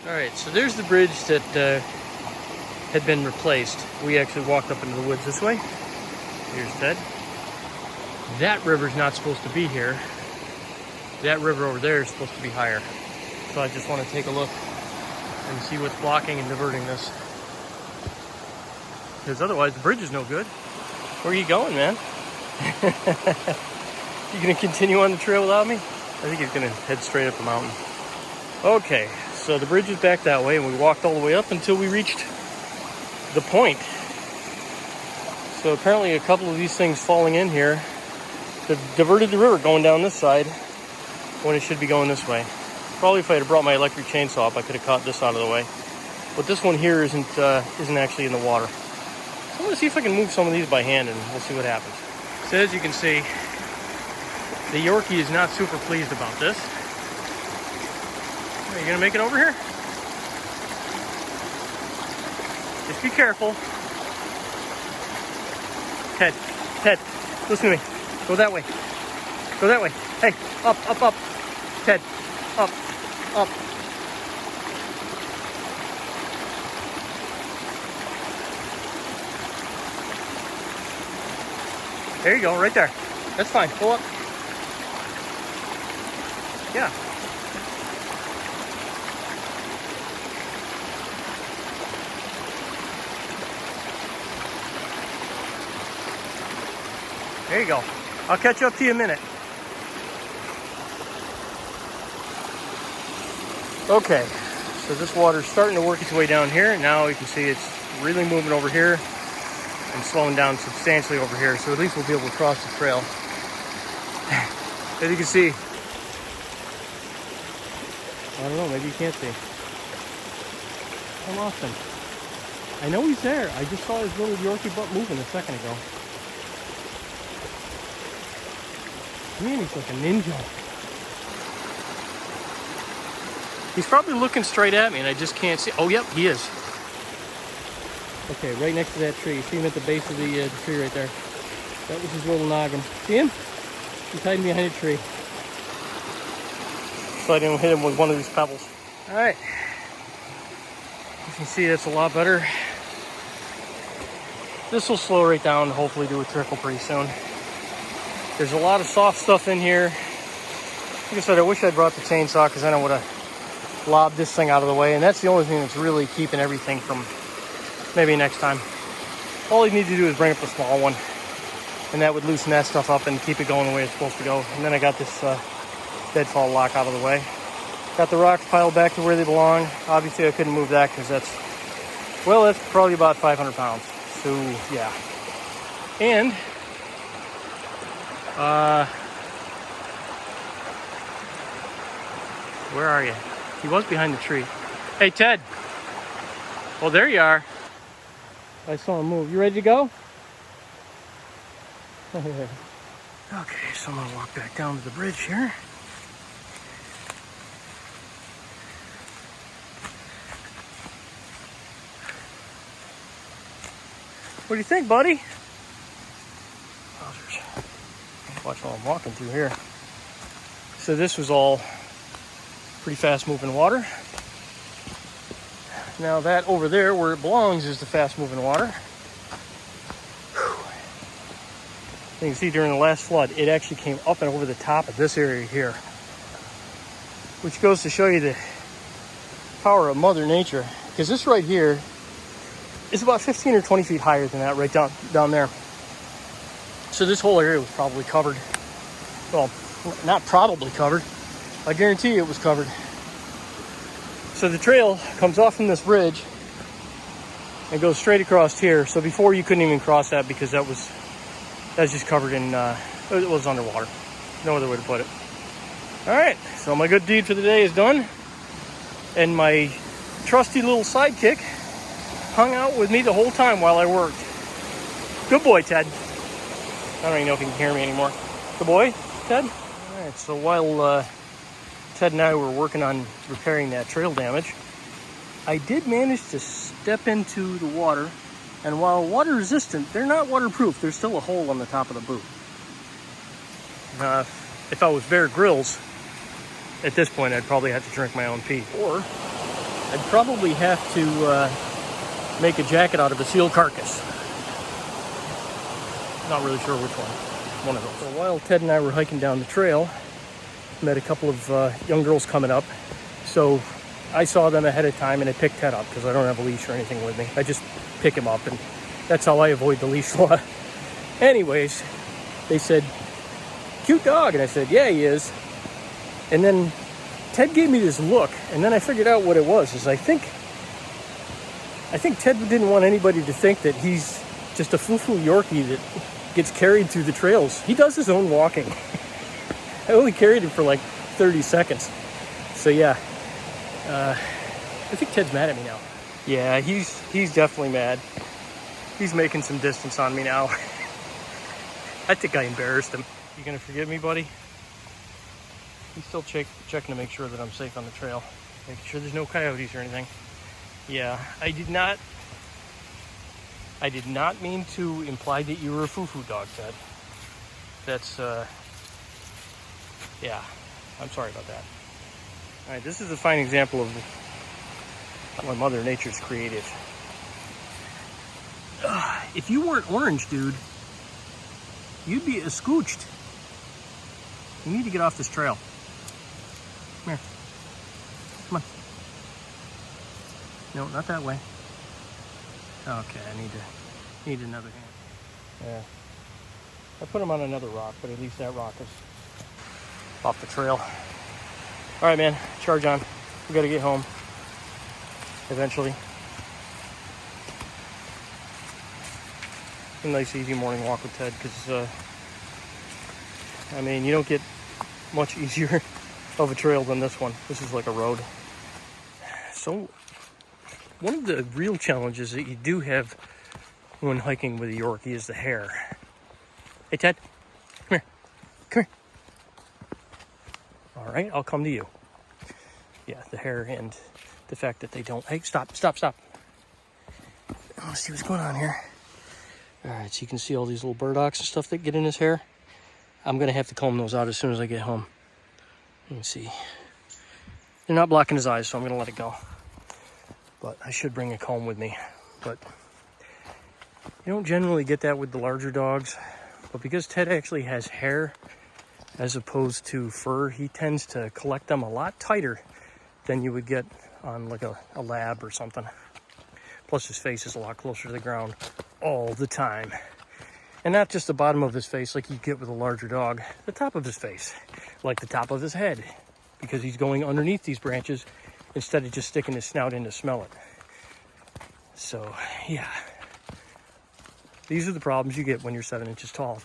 All right, so there's the bridge that had been replaced. We actually walked up into the woods this way. Here's Ted. That river's not supposed to be here. That river over there is supposed to be higher. So I just want to take a look and see what's blocking and diverting this. Because otherwise the bridge is no good. Where are you going, man? You gonna continue on the trail without me? I think he's gonna head straight up the mountain. Okay, so the bridge is back that way, and we walked all the way up until we reached the point. So apparently a couple of these things falling in here have diverted the river going down this side when it should be going this way. Probably if I had brought my electric chainsaw up, I could have caught this out of the way. But this one here isn't actually in the water. So I'm gonna see if I can move some of these by hand, and we'll see what happens. So as you can see, the Yorkie is not super pleased about this. Are you gonna make it over here? Just be careful. Ted, listen to me. Go that way. Go that way. Hey, up. Ted, up. There you go, right there. That's fine. Pull up. Yeah. There you go. I'll catch up to you in a minute. Okay, so this water's starting to work its way down here. Now you can see it's really moving over here and slowing down substantially over here. So at least we'll be able to cross the trail. As you can see, I don't know, maybe you can't see. I lost him. I know he's there. I just saw his little Yorkie butt moving a second ago. Man, he's like a ninja. He's probably looking straight at me and I just can't see. Oh, yep, he is. Okay, right next to that tree. See him at the base of the tree right there. That was his little noggin. See him? He's hiding behind a tree. So I didn't hit him with one of these pebbles. All right. You can see that's a lot better. This will slow right down and hopefully do a trickle pretty soon. There's a lot of soft stuff in here. Like I said, I wish I'd brought the chainsaw because then I would have lobbed this thing out of the way. And that's the only thing that's really keeping everything from maybe next time. All you need to do is bring up the small one. And that would loosen that stuff up and keep it going the way it's supposed to go. And then I got this deadfall lock out of the way. Got the rocks piled back to where they belong. Obviously I couldn't move that because that's probably about 500 pounds. So yeah. And where are you? He was behind the tree. Hey, Ted. Well, there you are. I saw him move. You ready to go? Okay, so I'm gonna walk back down to the bridge here. What do you think, buddy? Watch while I'm walking through here. So this was all pretty fast moving water. Now that over there where it belongs is the fast moving water. You can see during the last flood, it actually came up and over the top of this area here. Which goes to show you the power of Mother Nature. Because this right here is about 15 or 20 feet higher than that right down there. So this whole area was probably covered. Well, not probably covered. I guarantee you it was covered. So the trail comes off from this bridge and goes straight across here. So before you couldn't even cross that because that's just covered in, it was underwater. No other way to put it. All right, so my good deed for the day is done. And my trusty little sidekick hung out with me the whole time while I worked. Good boy, Ted. I don't even know if he can hear me anymore. Good boy, Ted. All right, so while Ted and I were working on repairing that trail damage, I did manage to step into the water. And while water resistant, they're not waterproof. There's still a hole on the top of the boot. If I was Bear Grylls, at this point, I'd probably have to drink my own pee. Or I'd probably have to make a jacket out of a seal carcass. Not really sure which one. One of those. So while Ted and I were hiking down the trail, met a couple of young girls coming up. So I saw them ahead of time and I picked Ted up because I don't have a leash or anything with me. I just pick him up, and that's how I avoid the leash law. Anyways, they said, "Cute dog," and I said, "Yeah, he is." And then Ted gave me this look, and then I figured out what it was. Is I think Ted didn't want anybody to think that he's just a foo-foo Yorkie that gets carried through the trails. He does his own walking. I only carried him for like 30 seconds. So yeah, I think Ted's mad at me now. Yeah, he's definitely mad. He's making some distance on me now. I think I embarrassed him. You gonna forgive me, buddy? He's still checking to make sure that I'm safe on the trail. Making sure there's no coyotes or anything. Yeah, I did not mean to imply that you were a foo-foo dog, Ted. That's, yeah, I'm sorry about that. All right, this is a fine example of when Mother Nature's creative. If you weren't orange, dude, you'd be scooched. You need to get off this trail. Come here. Come on. No, not that way. Okay, I need another hand. Yeah. I put him on another rock, but at least that rock is off the trail. All right, man, charge on. We gotta get home eventually. A nice easy morning walk with Ted, because I mean, you don't get much easier of a trail than this one. This is like a road. So one of the real challenges that you do have when hiking with a Yorkie is the hair. Hey, Ted, come here. Come here. All right, I'll come to you. Yeah, the hair and the fact that they don't... Hey, stop. Let's see what's going on here. All right, so you can see all these little burdocks and stuff that get in his hair. I'm going to have to comb those out as soon as I get home. Let me see. They're not blocking his eyes, so I'm going to let it go. But I should bring a comb with me. But you don't generally get that with the larger dogs. But because Ted actually has hair as opposed to fur, he tends to collect them a lot tighter than you would get on like a lab or something. Plus his face is a lot closer to the ground all the time. And not just the bottom of his face like you get with a larger dog, the top of his face, like the top of his head, because he's going underneath these branches instead of just sticking his snout in to smell it. So, yeah. These are the problems you get when you're 7 inches tall.